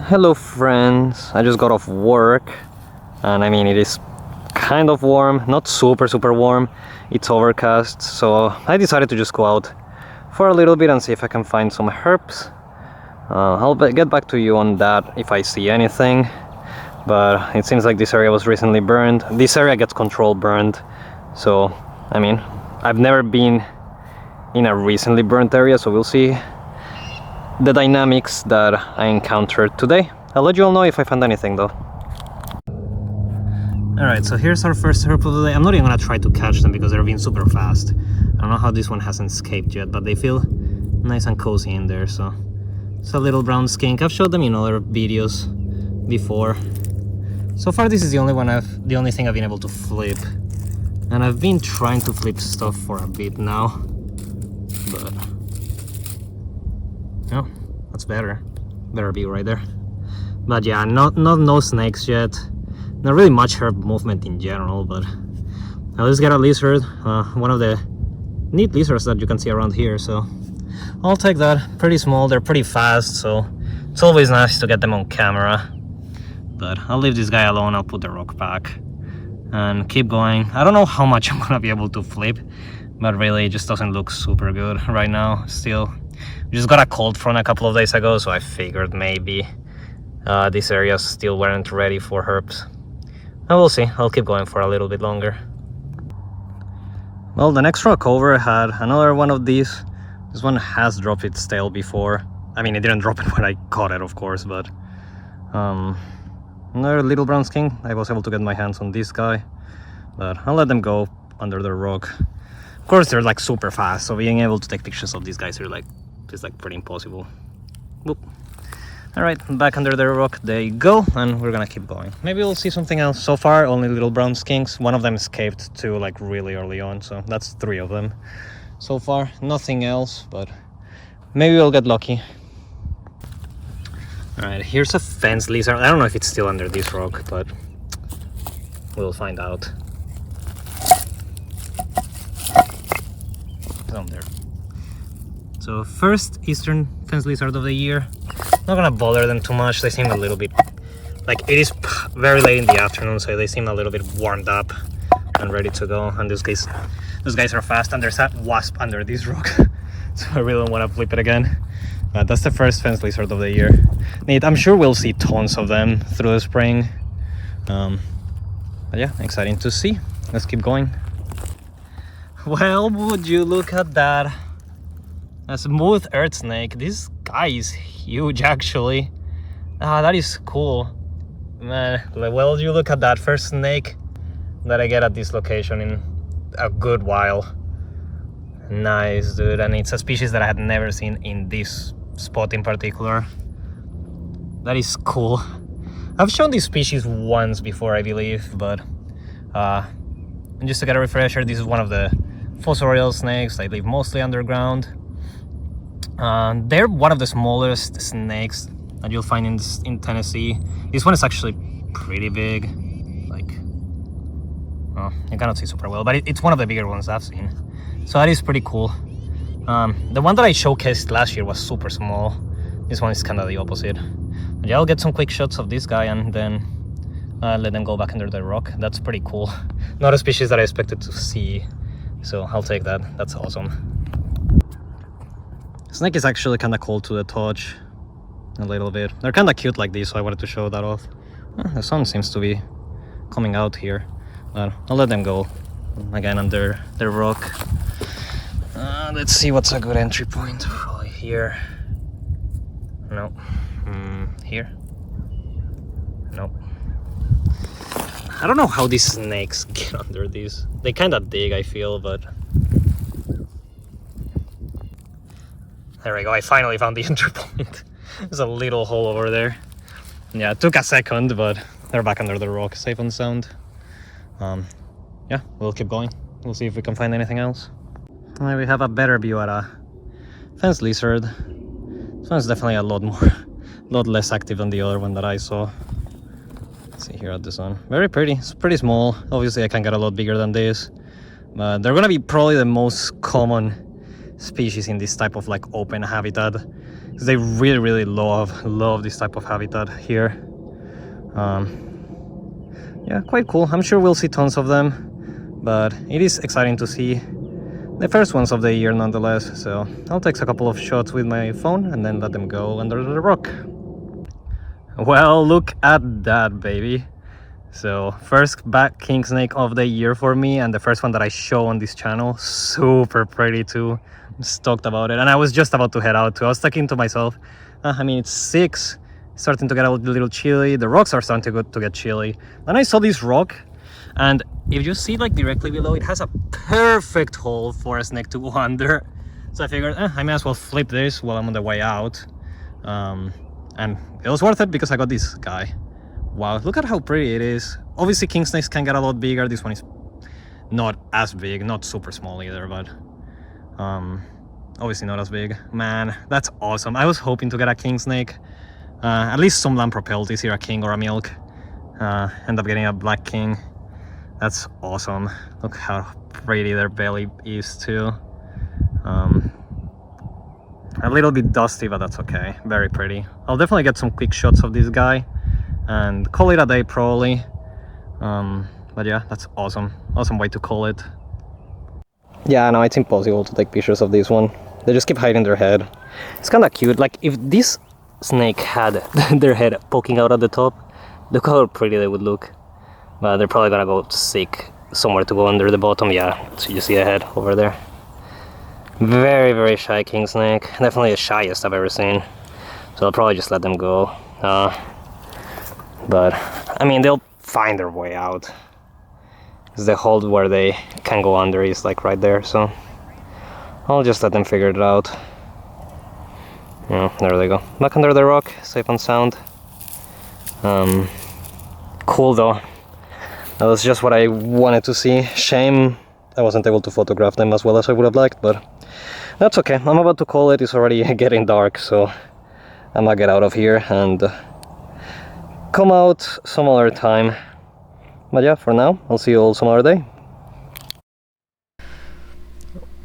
Hello friends, I just got off work and I mean it is kind of warm, not super warm, it's overcast, so I decided to just go out for a little bit and see if I can find some herps. I'll get back to you on that if I see anything, but it seems like this area was recently burned. This area gets controlled burned, so I mean I've never been in a recently burnt area, so we'll see the dynamics that I encountered today. I'll let you all know if I find anything though. Alright, so here's our first herp of the day. I'm not even gonna try to catch them because they're being super fast. I don't know how this one hasn't escaped yet, but they feel nice and cozy in there, so it's a little brown skink. I've showed them in other videos before. So far this is the only thing I've been able to flip. And I've been trying to flip stuff for a bit now. But oh, that's better view right there. But yeah, no snakes yet. Not really much herp movement in general, but I just got a lizard, one of the neat lizards that you can see around here, so I'll take that. Pretty small, they're pretty fast, so it's always nice to get them on camera. But I'll leave this guy alone. I'll put the rock back and keep going. I don't know how much I'm gonna be able to flip, but really it just doesn't look super good right now still. We just got a cold front a couple of days ago, so I figured maybe these areas still weren't ready for herps. And we'll see, I'll keep going for a little bit longer. Well, the next rock over had another one of these. This one has dropped its tail before. I mean, it didn't drop it when I caught it, of course, but another little brown skink. I was able to get my hands on this guy, but I'll let them go under the rock. Of course, they're like super fast, so being able to take pictures of these guys are like pretty impossible. Whoop. All right, back under the rock they go, and we're gonna keep going. Maybe we'll see something else. So far, only little brown skinks. One of them escaped too, like really early on, so that's 3 of them. So far, nothing else, but maybe we'll get lucky. All right, here's a fence lizard. I don't know if it's still under this rock, but we'll find out. Down there. So first eastern fence lizard of the year. Not gonna bother them too much. They seem a little bit like it is very late in the afternoon, so they seem a little bit warmed up and ready to go. And those guys are fast, and there's a wasp under this rock, so I really don't want to flip it again. But that's the first fence lizard of the year. Neat. I'm sure we'll see tons of them through the spring. But yeah, exciting to see. Let's keep going. Well, would you look at that? A smooth earth snake. This guy is huge actually. That is cool, man. Well, you look at that first snake that I get at this location in a good while. Nice, dude. And it's a species that I had never seen in this spot in particular. That is cool. I've shown this species once before, I believe, but just to get a refresher, this is one of the fossorial snakes. They live mostly underground. They're one of the smallest snakes that you'll find in Tennessee. This one is actually pretty big. Like, oh, you cannot see super well, but it's one of the bigger ones I've seen. So that is pretty cool. The one that I showcased last year was super small. This one is kind of the opposite. But yeah, I'll get some quick shots of this guy and then let them go back under the rock. That's pretty cool. Not a species that I expected to see, so I'll take that. That's awesome. Snake is actually kind of cool to the touch, a little bit. They're kind of cute like this, so I wanted to show that off. The sun seems to be coming out here, but I'll let them go again under the rock. Let's see what's a good entry point. Probably here. No. Here. No. I don't know how these snakes get under these. They kind of dig, I feel, but there we go, I finally found the entry point. There's a little hole over there. Yeah, it took a second, but they're back under the rock, safe and sound. Yeah, we'll keep going. We'll see if we can find anything else. And we have a better view at a fence lizard. This one's definitely a lot less active than the other one that I saw. Let's see here at this one. Very pretty, it's pretty small. Obviously I can get a lot bigger than this. But they're gonna be probably the most common species in this type of like open habitat. because they really love this type of habitat here. Yeah, quite cool. I'm sure we'll see tons of them, but it is exciting to see the first ones of the year nonetheless. So I'll take a couple of shots with my phone and then let them go under the rock. Well, look at that, baby. So first back Kingsnake of the year for me, and the first one that I show on this channel. Super pretty too. I'm stoked about it, and I was just about to head out too. I was thinking to myself, I mean, it's 6, starting to get a little chilly. The rocks are starting to get chilly. And I saw this rock, and if you see like directly below, it has a perfect hole for a snake to go under. So I figured, I may as well flip this while I'm on the way out. And it was worth it because I got this guy. Wow, look at how pretty it is. Obviously kingsnakes can get a lot bigger. This one is not as big, not super small either, but obviously not as big. Man, that's awesome. I was hoping to get a kingsnake, at least some land propelled, is here a king or a milk. End up getting a black king. That's awesome. Look how pretty their belly is too. A little bit dusty, but that's okay. Very pretty. I'll definitely get some quick shots of this guy and call it a day probably. But yeah, that's awesome. Awesome way to call it. Yeah, no, it's impossible to take pictures of this one. They just keep hiding their head. It's kind of cute. Like if this snake had their head poking out at the top, look how pretty they would look. But they're probably gonna go seek somewhere to go under the bottom. Yeah, so you see a head over there. Very shy kingsnake. Definitely the shyest I've ever seen. So I'll probably just let them go. But I mean, they'll find their way out. The hole where they can go under is like right there, so I'll just let them figure it out. Yeah, there they go. Back under the rock, safe and sound. Cool though. That was just what I wanted to see. Shame I wasn't able to photograph them as well as I would have liked, but that's okay. I'm about to call it. It's already getting dark, so I'm gonna get out of here and come out some other time. But yeah, for now, I'll see you all some other day.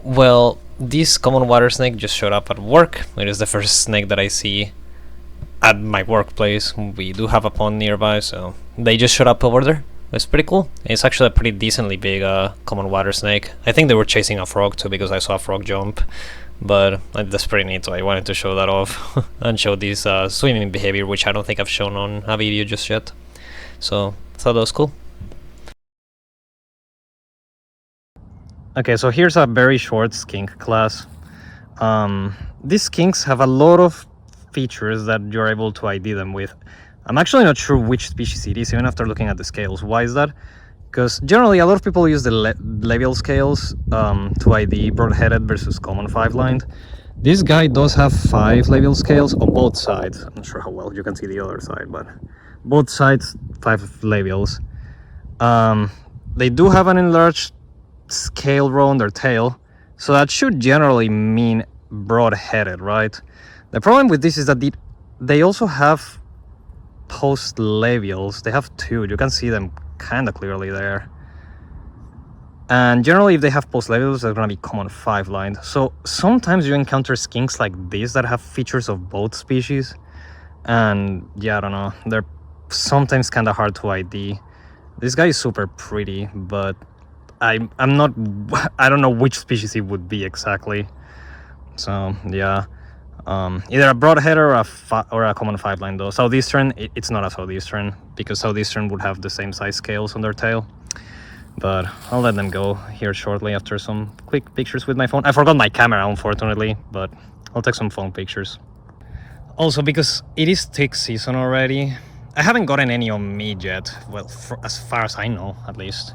Well, this common water snake just showed up at work. It is the first snake that I see at my workplace. We do have a pond nearby, so they just showed up over there. It's pretty cool. It's actually a pretty decently big common water snake. I think they were chasing a frog too, because I saw a frog jump. But that's pretty neat, so I wanted to show that off and show this swimming behavior, which I don't think I've shown on a video just yet. So I thought that was cool. Okay, so here's a very short skink class. These skinks have a lot of features that you're able to ID them with. I'm actually not sure which species it is, even after looking at the scales. Why is that? Because generally a lot of people use the labial scales to ID broad-headed versus common 5-lined. This guy does have 5 labial scales on both sides. I'm not sure how well you can see the other side, but both sides 5 labials. They do have an enlarged scale row on their tail, so that should generally mean broad-headed, right? The problem with this is that they also have post labials. They have 2. You can see them kind of clearly there. And generally, if they have post labials, they're going to be common 5-lined. So sometimes you encounter skinks like this that have features of both species. And yeah, I don't know. They're sometimes kind of hard to ID. This guy is super pretty, but I don't know which species it would be exactly. So yeah. Either a broadheader or a common 5-line though. Southeastern, it's not a southeastern, because southeastern would have the same size scales on their tail. But I'll let them go here shortly after some quick pictures with my phone. I forgot my camera, unfortunately, but I'll take some phone pictures. Also, because it is tick season already, I haven't gotten any on me yet. Well, as far as I know, at least.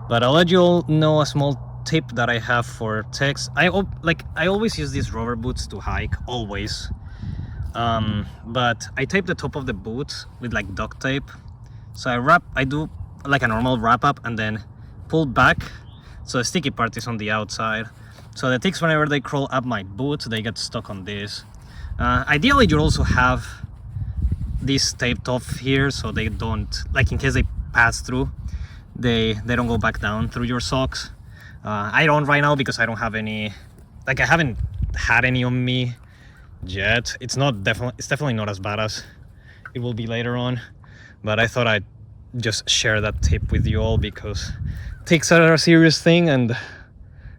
But I'll let you all know a small tip that I have for ticks. I always use these rubber boots to hike, always. But I tape the top of the boot with like duct tape. So I do like a normal wrap up and then pull back, so the sticky part is on the outside. So the ticks, whenever they crawl up my boot, they get stuck on this. Ideally, you also have this taped off here, so they don't, like in case they pass through, they don't go back down through your socks. I don't right now because I don't have any, like I haven't had any on me yet. It's definitely not as bad as it will be later on, but I thought I'd just share that tip with you all because ticks are a serious thing, and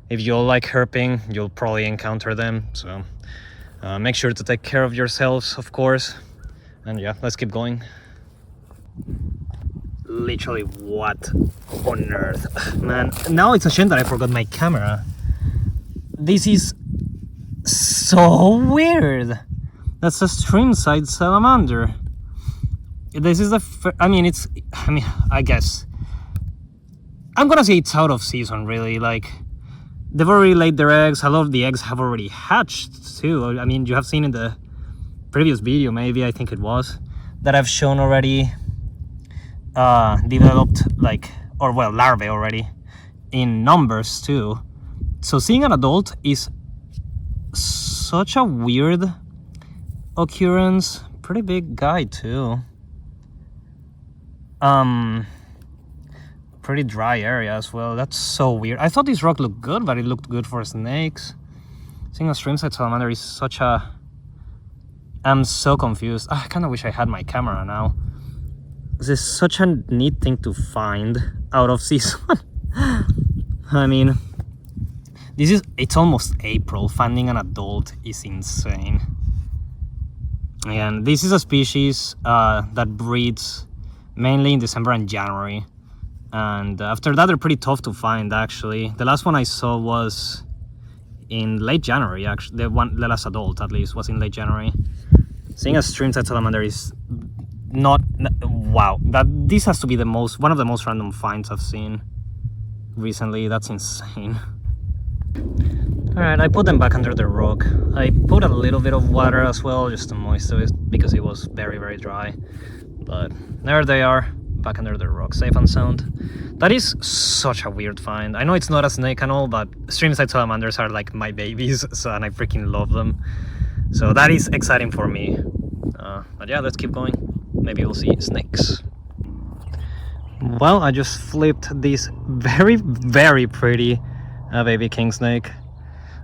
if you all like herping, you'll probably encounter them. So make sure to take care of yourselves, of course. And yeah, let's keep going. Literally, what on earth? Man, now it's a shame that I forgot my camera. This is so weird. That's a stream-side salamander. This is the I guess I'm gonna say it's out of season, really. Like, they've already laid their eggs. A lot of the eggs have already hatched too. I mean, you have seen in the previous video, maybe, I think it was, that I've shown already developed, like, or well, larvae already in numbers too. So seeing an adult is such a weird occurrence. Pretty big guy too. Pretty dry area as well. That's so weird. I thought this rock looked good, but it looked good for snakes. Seeing a stream-side salamander is such a... I'm so confused. I kind of wish I had my camera now. This is such a neat thing to find out of season. I mean, it's almost April. Finding an adult is insane. And this is a species that breeds mainly in December and January. And after that, they're pretty tough to find, actually. The last one I saw was in late January, actually. The last adult, at least, was in late January. Seeing a stream-side salamander is not... Wow. This has to be one of the most random finds I've seen recently. That's insane. Alright, I put them back under the rock. I put a little bit of water as well, just to moisten it, because it was very, very dry. But there they are, back under the rock, safe and sound. That is such a weird find. I know it's not a snake and all, but stream-side salamanders are like my babies, and I freaking love them. So that is exciting for me. But yeah, let's keep going. Maybe we'll see snakes. Well, I just flipped this very, very pretty baby kingsnake.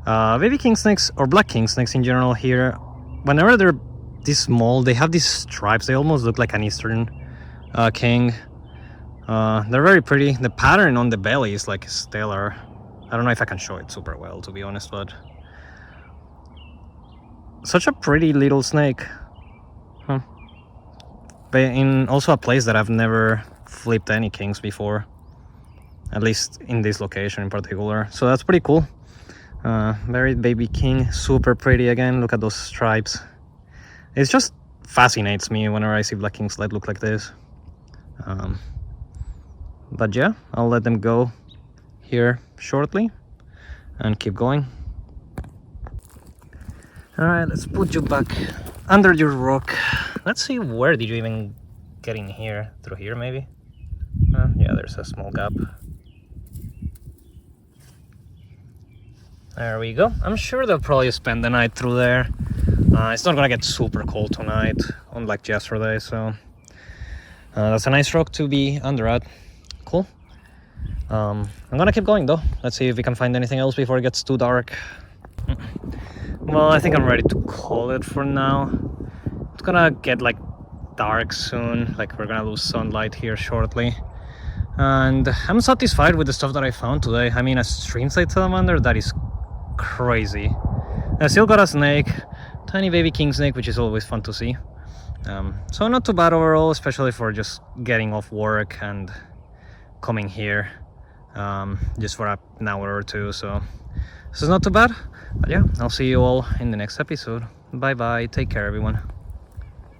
Baby kingsnakes, or black kingsnakes in general here, whenever they're this small, they have these stripes. They almost look like an eastern king. They're very pretty. The pattern on the belly is like stellar. I don't know if I can show it super well, to be honest, but such a pretty little snake. But in also a place that I've never flipped any kings before, at least in this location in particular. So that's pretty cool. Very baby king, super pretty again. Look at those stripes. It just fascinates me whenever I see black kings that look like this. But yeah, I'll let them go here shortly and keep going. Alright, let's put you back under your rock. Let's see, where did you even get in here? Through here, maybe? Yeah, there's a small gap. There we go. I'm sure they'll probably spend the night through there. It's not gonna get super cold tonight, unlike yesterday, so that's a nice rock to be under at. Cool. I'm gonna keep going though. Let's see if we can find anything else before it gets too dark. Well, I think I'm ready to call it for now. It's gonna get like dark soon, like we're gonna lose sunlight here shortly. And I'm satisfied with the stuff that I found today. I mean, a stream-side salamander, that is crazy. I still got a snake, tiny baby kingsnake, which is always fun to see. So not too bad overall, especially for just getting off work and coming here just for an hour or two. So this is not too bad. But yeah, I'll see you all in the next episode. Bye bye, take care everyone.